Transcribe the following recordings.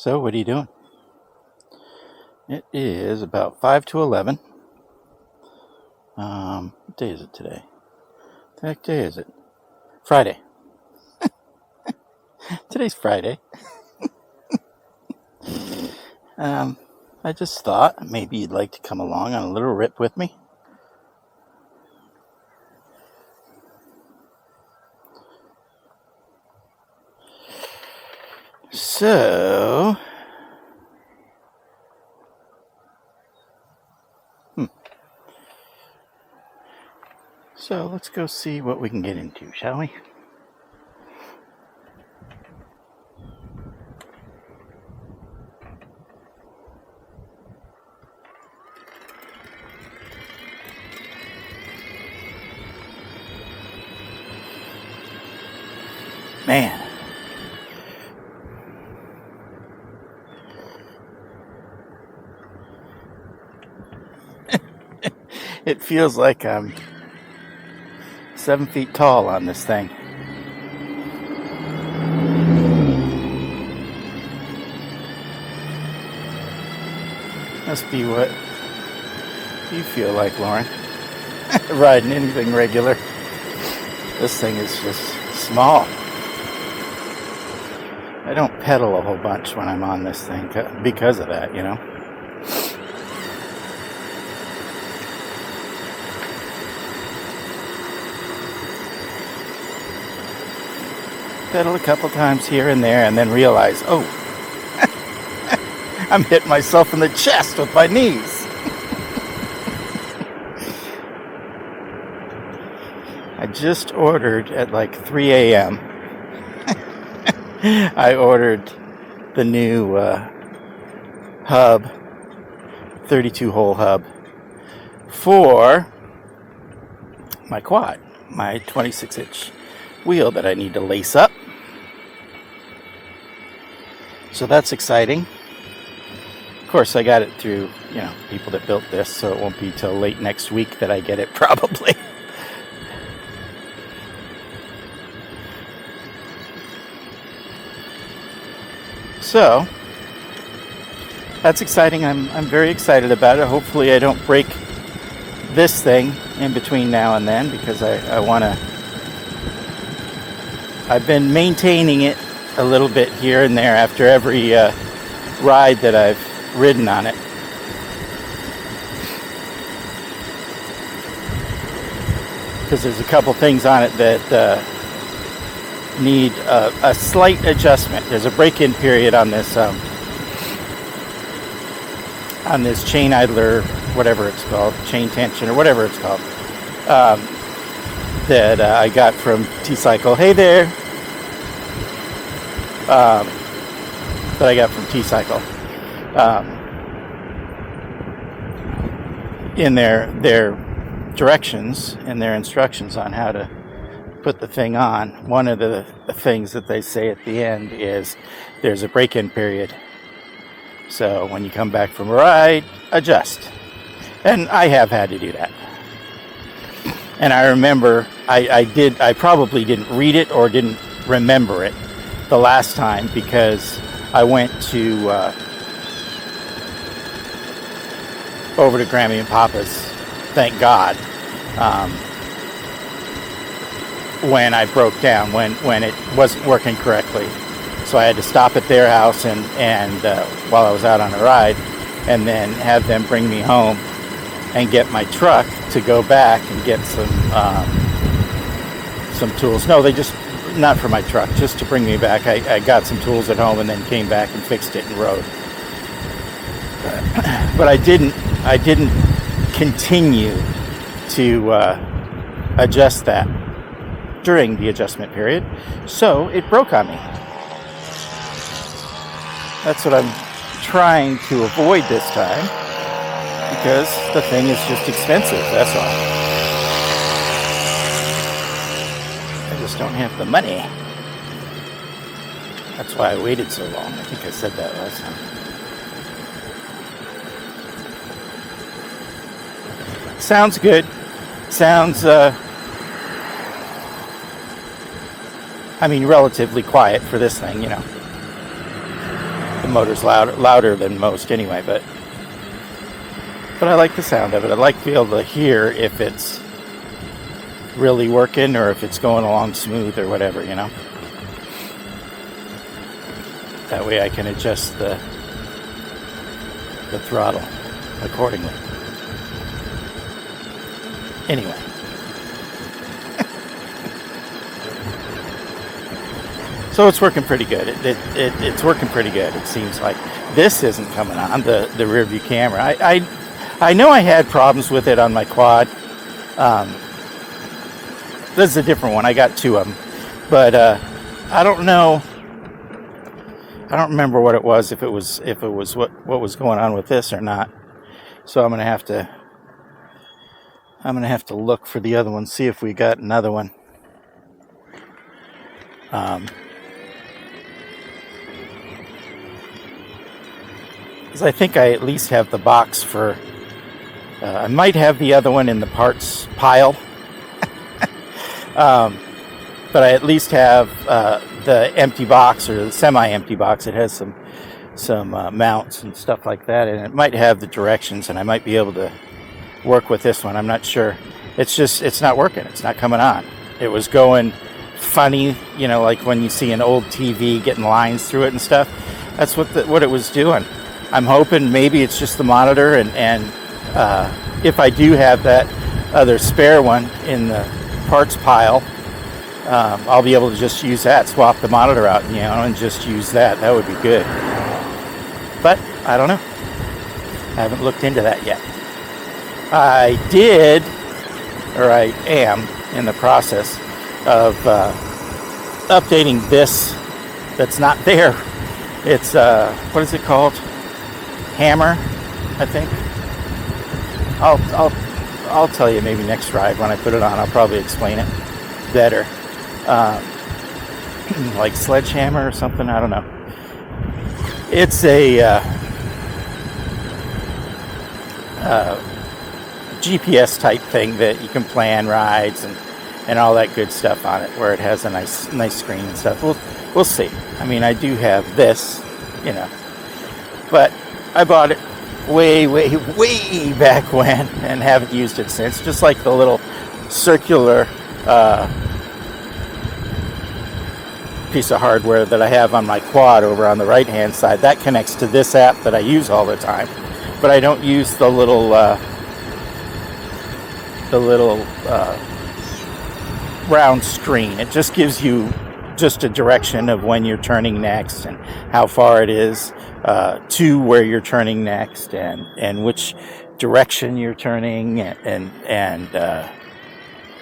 So, what are you doing? It is about 5 to 11. What day is it today? What the heck day is it? Friday. Today's Friday. I just thought maybe you'd like to come along on a little rip with me. So, So let's go see what we can get into, shall we? Man. It feels like I'm 7 feet tall on this thing. Must be what you feel like, Lauren. Riding anything regular. This thing is just small. I don't pedal a whole bunch when I'm on this thing because of that, you know. Pedal a couple times here and there and then realize, oh, I'm hitting myself in the chest with my knees. I just ordered at like 3 a.m. I ordered the new hub, 32-hole hub, for my quad, my 26-inch wheel that I need to lace up. So that's exciting. Of course, I got it through, people that built this, so it won't be till late next week that I get it, probably. So, that's exciting. I'm very excited about it. Hopefully I don't break this thing in between now and then, because I want to... I've been maintaining it a little bit here and there after every ride that I've ridden on it. Because there's a couple things on it that need a slight adjustment. There's a break-in period on this chain idler, whatever it's called, chain tension or whatever it's called, that I got from T-Cycle. Hey there. That I got from T-Cycle. In their directions and their instructions on how to put the thing on, one of the things that they say at the end is there's a break-in period. So when you come back from a ride, adjust. And I have had to do that. And I remember I probably didn't read it or didn't remember it the last time, because I went to over to Grammy and Papa's, thank God, when I broke down, when it wasn't working correctly. So I had to stop at their house and while I was out on a ride, and then have them bring me home and get my truck to go back and get some tools. No, they just, not for my truck, just to bring me back. I got some tools at home and then came back and fixed it and rode. But I didn't continue to adjust that during the adjustment period, so it broke on me. That's what I'm trying to avoid this time, because the thing is just expensive, that's all. I just don't have the money. That's why I waited so long. I think I said that last time. Sounds good. Sounds, relatively quiet for this thing, The motor's louder than most anyway, but I like the sound of it. I like to be able to hear if it's really working or if it's going along smooth or whatever, you know. That way I can adjust the throttle accordingly. Anyway. So it's working pretty good. It's working pretty good. It seems like this isn't coming on the rear view camera. I know I had problems with it on my quad. This is a different one. I got two of them, but I don't know. I don't remember what it was. If it was what was going on with this or not. So I'm gonna have to look for the other one. See if we got another one. Because I think I at least have the box for. I might have the other one in the parts pile, but I at least have the empty box or the semi-empty box. It has some mounts and stuff like that, and it might have the directions, and I might be able to work with this one. I'm not sure. It's not working. It's not coming on. It was going funny, you know, like when you see an old TV getting lines through it and stuff. That's what it was doing. I'm hoping maybe it's just the monitor, and if I do have that other spare one in the parts pile, I'll be able to just use that, swap the monitor out, you know, and just use that. That would be good. But I don't know. I haven't looked into that yet. I did, or I am in the process of updating this that's not there. It's what is it called? Hammer, I think. I'll tell you maybe next ride when I put it on. I'll probably explain it better. Like sledgehammer or something. I don't know. It's a GPS type thing that you can plan rides and all that good stuff on it, where it has a nice screen and stuff. We'll see. I mean, I do have this, you know, but I bought it way back when and haven't used it since. Just like the little circular piece of hardware that I have on my quad over on the right hand side, that connects to this app that I use all the time, but I don't use the little round screen. It just gives you just a direction of when you're turning next and how far it is to where you're turning next, and which direction you're turning, and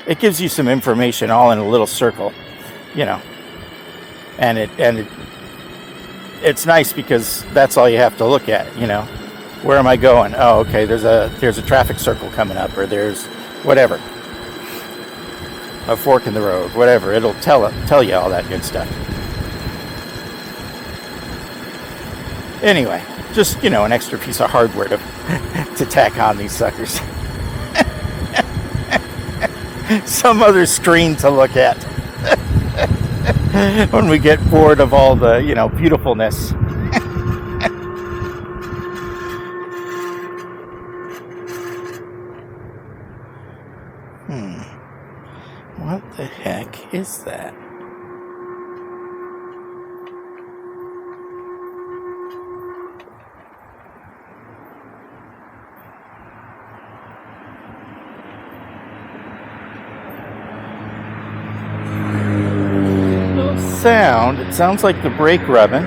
it gives you some information all in a little circle, you know. And it's nice because that's all you have to look at, you know. Where am I going? Oh, okay, there's a traffic circle coming up, or there's whatever, a fork in the road, whatever. It'll tell you all that good stuff. Anyway, just, you know, an extra piece of hardware to tack on these suckers. Some other screen to look at when we get bored of all the, you know, beautifulness. What the heck is that? Sound. It sounds like the brake rubbing.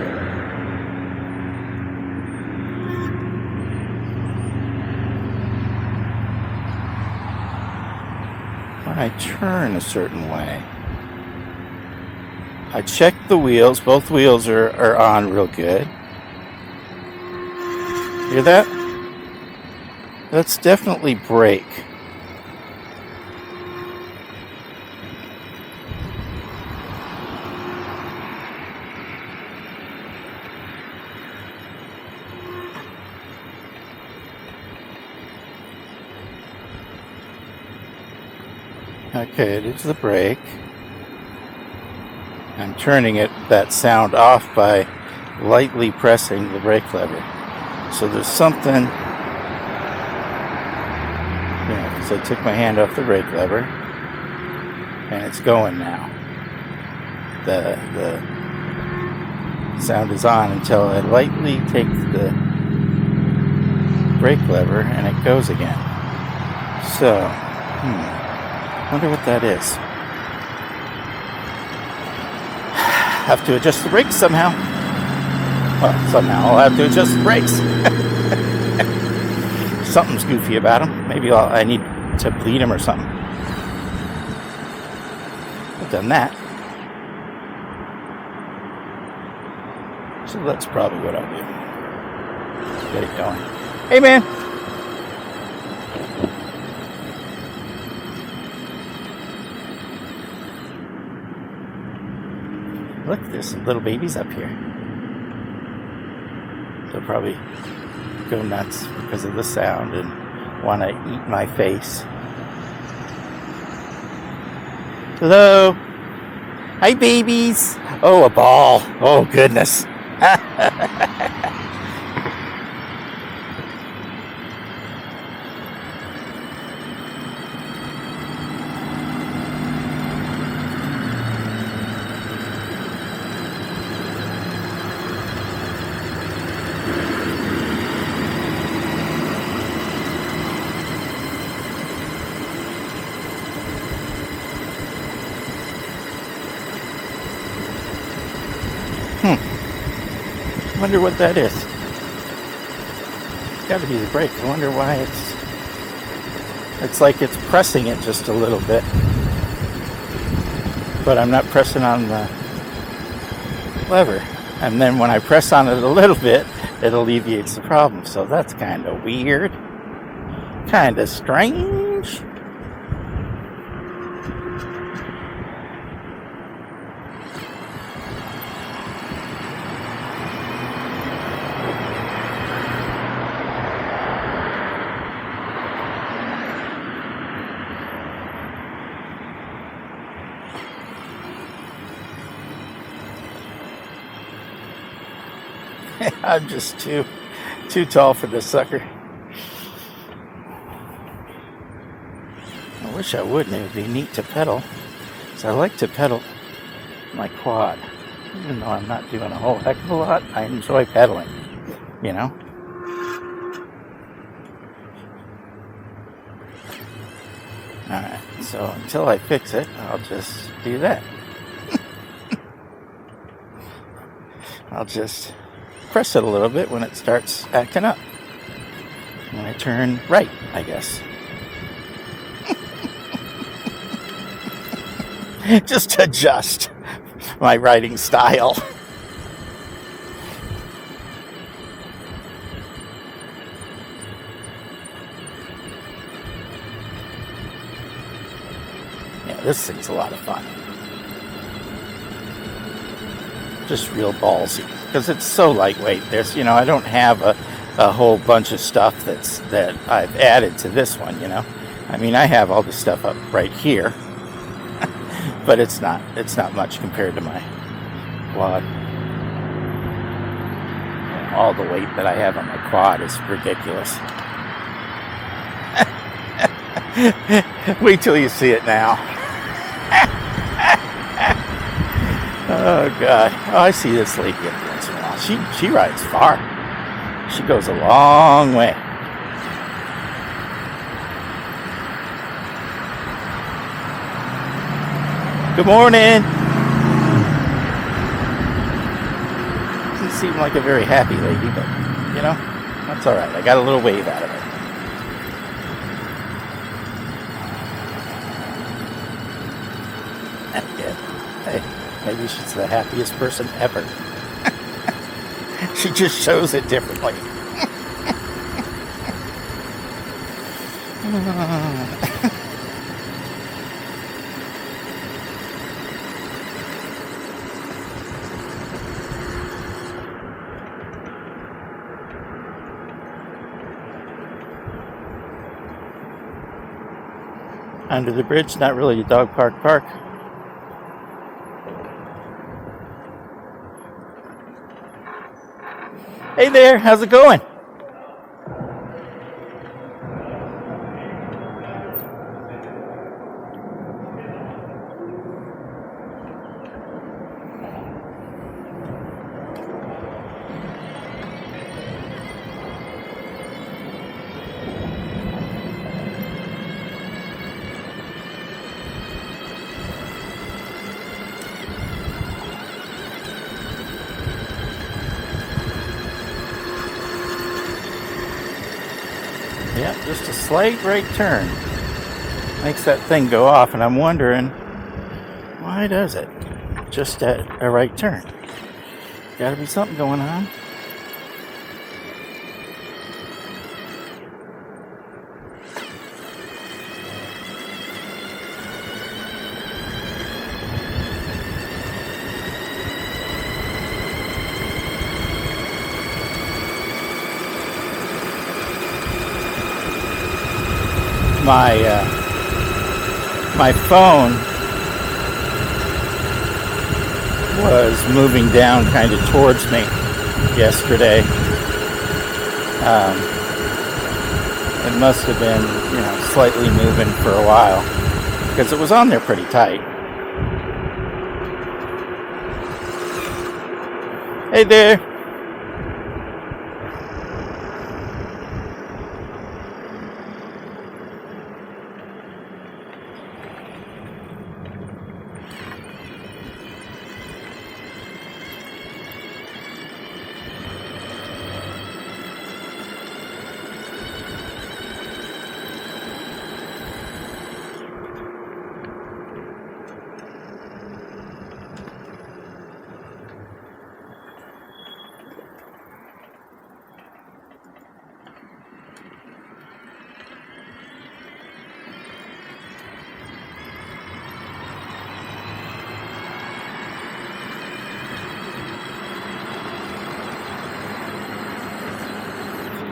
When I turn a certain way. I checked the wheels. Both wheels are on real good. Hear that? That's definitely brake. Okay, it is the brake. I'm turning that sound off by lightly pressing the brake lever. So there's something, because I took my hand off the brake lever, and it's going now. The sound is on until I lightly take the brake lever, and it goes again. So, wonder what that is. Have to adjust the brakes somehow. Well, somehow I'll have to adjust the brakes. Something's goofy about them. Maybe I need to bleed them or something. I've done that. So that's probably what I'll do. Get it going. Hey, man. Look, there's some little babies up here. They'll probably go nuts because of the sound and want to eat my face. Hello. Hi, babies. Oh, a ball. Oh, goodness. I wonder what that is. It's got to be the brake. I wonder why it's like it's pressing it just a little bit. But I'm not pressing on the lever. And then when I press on it a little bit, it alleviates the problem. So that's kind of weird. Kind of strange. I'm just too tall for this sucker. I wish I would, and it would be neat to pedal. So I like to pedal my quad. Even though I'm not doing a whole heck of a lot, I enjoy pedaling, you know? Alright, so until I fix it, I'll just do that. I'll just press it a little bit when it starts acting up. When I turn right, I guess. Just adjust my riding style. Yeah, this thing's a lot of fun. Just real ballsy, because it's so lightweight. There's, I don't have a whole bunch of stuff that I've added to this one, I mean, I have all the stuff up right here, but it's not much compared to my quad. All the weight that I have on my quad is ridiculous. Wait till you see it now. Oh, God. Oh, I see this lady every once in a while. She rides far. She goes a long way. Good morning. Doesn't seem like a very happy lady, but, that's all right. I got a little wave out of her. Hey. Maybe she's the happiest person ever. She just shows it differently. Under the bridge, not really a dog park. Hey there, how's it going? Yeah, just a slight right turn makes that thing go off, and I'm wondering, why does it? Just at a right turn. Gotta be something going on. My phone was moving down kind of towards me yesterday. It must have been, slightly moving for a while because it was on there pretty tight. Hey there.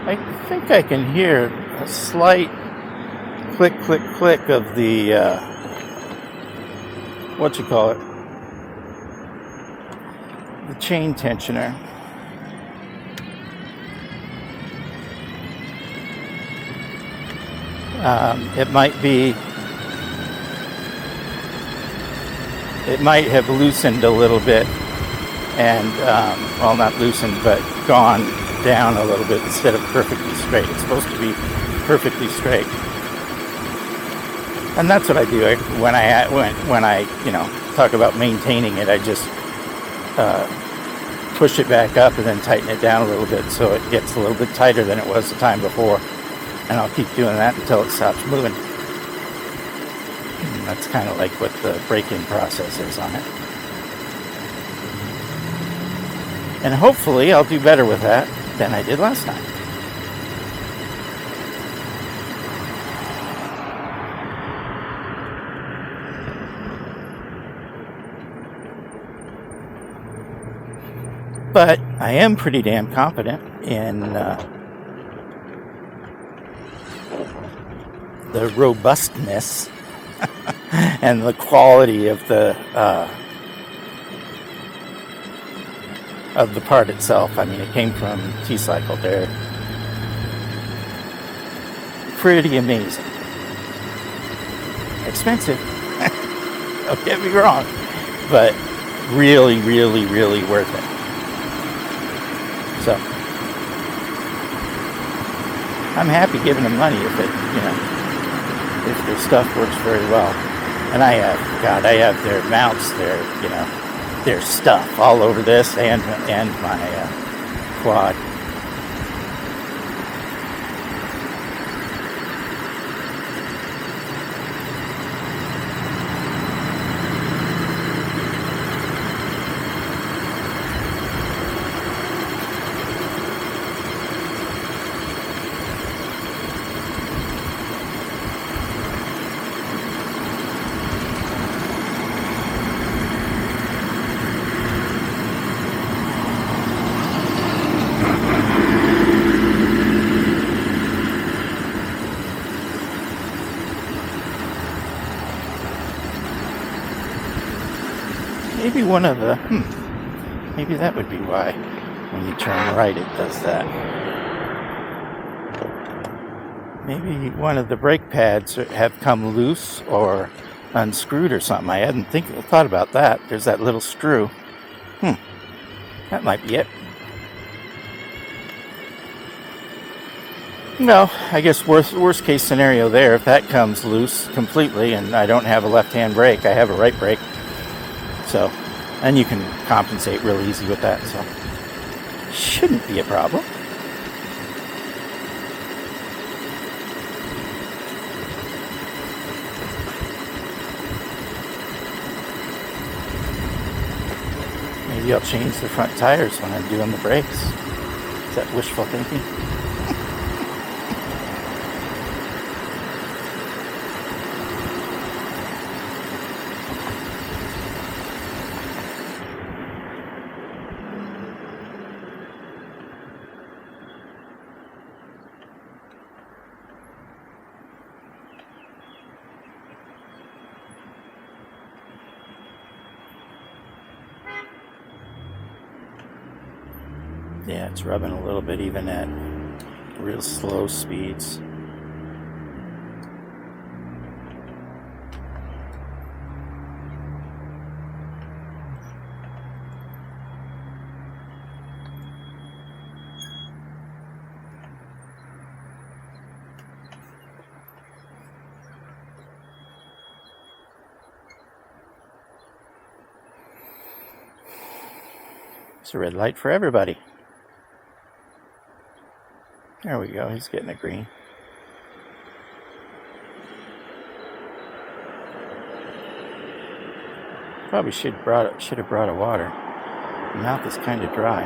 I think I can hear a slight click, click, click of the, the chain tensioner. It might have loosened a little bit and, not loosened, but gone down a little bit instead of perfectly straight. It's supposed to be perfectly straight. And that's what I do when I talk about maintaining it. I just push it back up and then tighten it down a little bit so it gets a little bit tighter than it was the time before. And I'll keep doing that until it stops moving. And that's kind of like what the break-in process is on it. And hopefully I'll do better with that than I did last time. But I am pretty damn confident in the robustness and the quality of the part itself. I mean, it came from T-Cycle. They're pretty amazing. Expensive. Don't get me wrong, but really, really, really worth it. So I'm happy giving them money if if their stuff works very well. And I have their mounts, their stuff all over this and my quad. Maybe one of the, maybe that would be why. When you turn right, it does that. Maybe one of the brake pads have come loose or unscrewed or something. I hadn't thought about that. There's that little screw. That might be it. No, I guess worst case scenario there, if that comes loose completely and I don't have a left-hand brake, I have a right brake. So, and you can compensate real easy with that, so shouldn't be a problem. Maybe I'll change the front tires when I'm doing the brakes. Is that wishful thinking? Yeah, it's rubbing a little bit even at real slow speeds. It's a red light for everybody. There we go, he's getting a green. Probably should have brought a water. My mouth is kind of dry.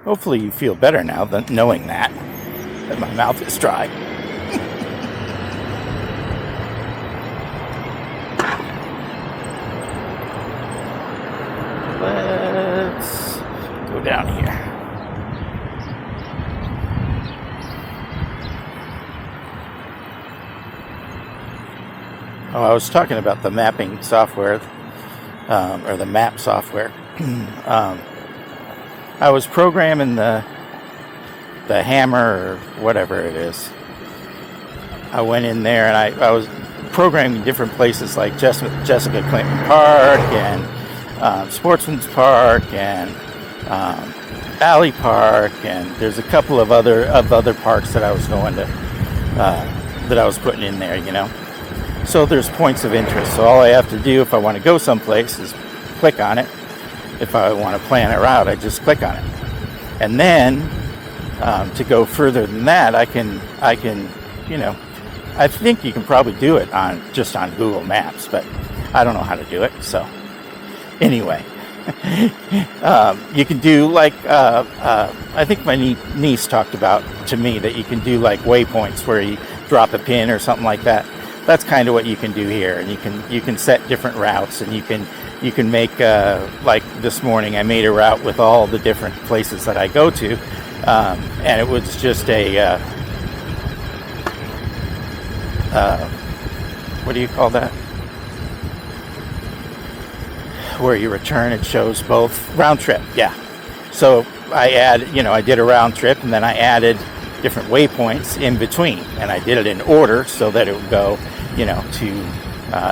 Hopefully you feel better now than knowing that my mouth is dry. Let's go down here. Oh, I was talking about the mapping software, or the map software. I was programming the hammer or whatever it is. I went in there and I was programming different places like Jessica Clinton Park and Sportsman's Park and Alley Park, and there's a couple of other parks that I was going to that I was putting in there, you know. So there's points of interest. So all I have to do if I want to go someplace is click on it. If I want to plan a route, I just click on it, and then to go further than that, I can, you know, I think you can probably do it just on Google Maps, but I don't know how to do it. So anyway, you can do like I think my niece talked about to me that you can do like waypoints where you drop a pin or something like that. That's kind of what you can do here, and you can set different routes, and you can make like this morning I made a route with all the different places that I go to, and it was just a what do you call that? Where you return, it shows both round trip. Yeah. So I did a round trip, and then I added different waypoints in between, and I did it in order so that it would go, you know, to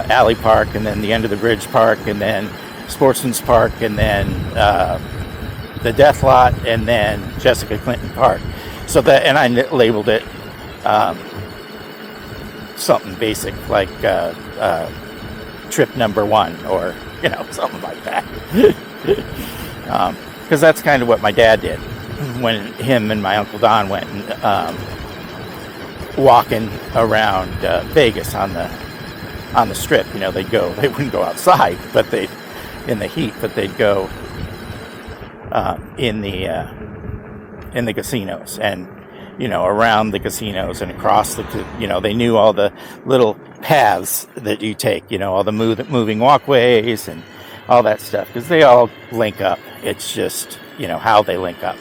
Alley Park, and then the end of the bridge park, and then Sportsman's Park, and then the Death Lot, and then Jessica Clinton Park. So that, and I labeled it something basic like trip number 1, or you know, something like that. Because that's kind of what my dad did when him and my Uncle Don went walking around Vegas on the strip. You know, they wouldn't go outside, but in the heat, but they'd go in the casinos, and you know, around the casinos and across they knew all the little paths that you take, you know, all the moving walkways and all that stuff, because they all link up. It's just, you know, how they link up.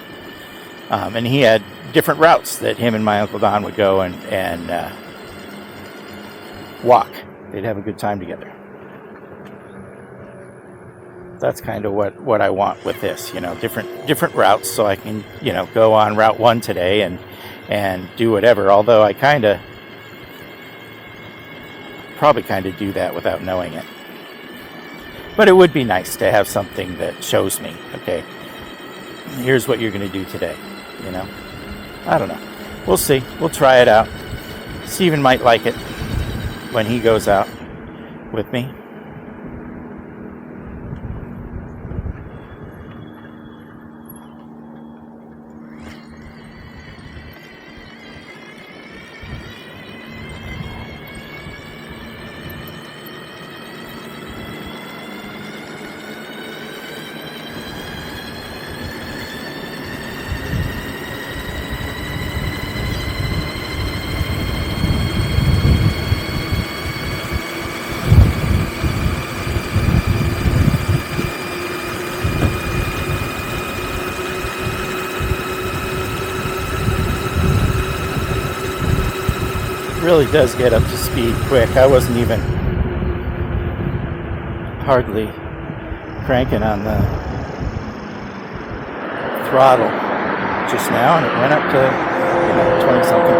And he had different routes that him and my Uncle Don would go and walk. They'd have a good time together. that's kind of what I want with this, different routes, so I can, go on Route 1 today and do whatever. Although I probably do that without knowing it. But it would be nice to have something that shows me, okay, here's what you're going to do today, I don't know. We'll see. We'll try it out. Steven might like it when he goes out with me. Really does get up to speed quick. I wasn't even hardly cranking on the throttle just now, and it went up to 20 something.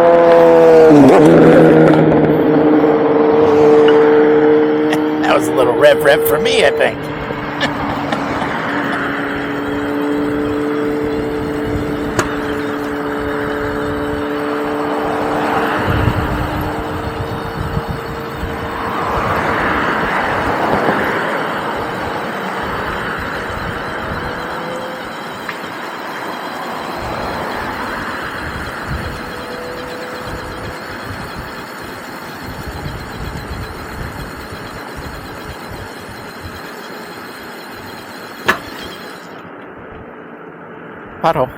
That was a little rev for me, I think. Pothole.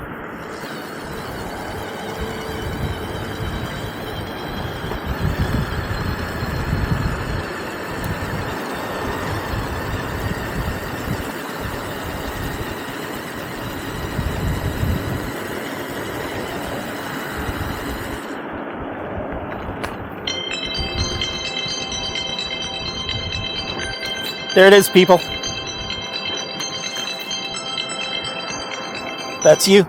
There it is, people. That's you.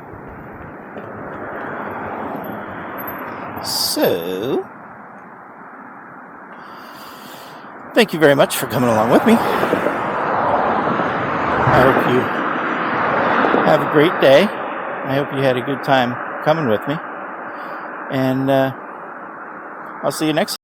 So, thank you very much for coming along with me. I hope you have a great day. I hope you had a good time coming with me. And I'll see you next time.